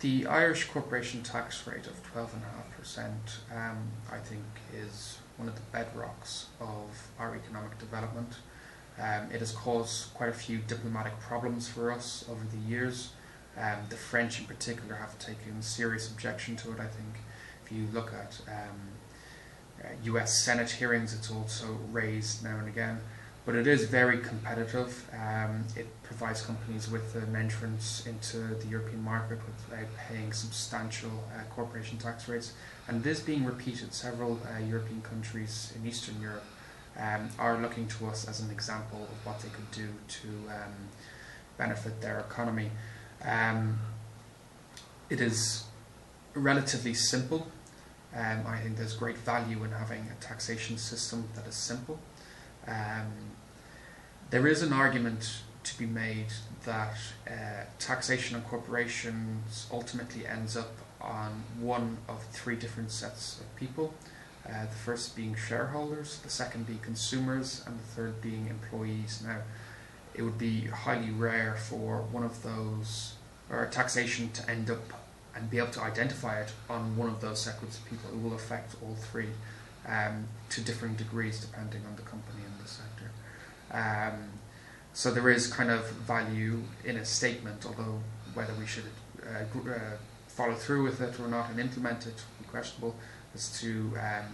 The Irish corporation tax rate of 12.5%, I think, is one of the bedrocks of our economic development. It has caused quite a few diplomatic problems for us over the years. The French in particular have taken serious objection to it. I think if you look at US Senate hearings, it's also raised now and again. But it is very competitive. It provides companies with an entrance into the European market without paying substantial corporation tax rates. And it is being repeated. Several European countries in Eastern Europe are looking to us as an example of what they could do to benefit their economy. It is relatively simple. I think there's great value in having a taxation system that is simple. There is an argument to be made that taxation on corporations ultimately ends up on one of three different sets of people. The first being shareholders, the second being consumers, and the third being employees. Now, it would be highly rare for one of those, or taxation to end up and be able to identify it on one of those segments of people. It will affect all three to differing degrees depending on the company and the sector. So there is kind of value in a statement, although whether we should follow through with it or not and implement it would be questionable, as to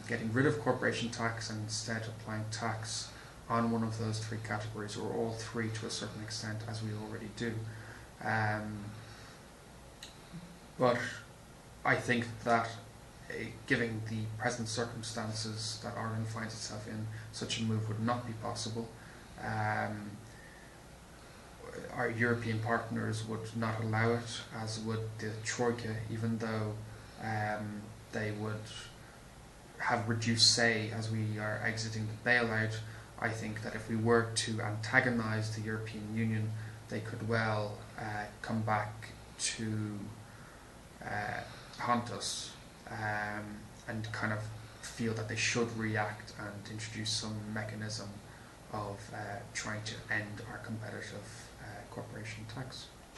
getting rid of corporation tax and instead applying tax on one of those three categories, or all three to a certain extent, as we already do. But I think that given the present circumstances that Ireland finds itself in, such a move would not be possible. Our European partners would not allow it, as would the Troika, even though they would have reduced say as we are exiting the bailout. I think that if we were to antagonise the European Union, they could well come back to haunt us and kind of feel that they should react and introduce some mechanism of trying to end our competitive corporation tax.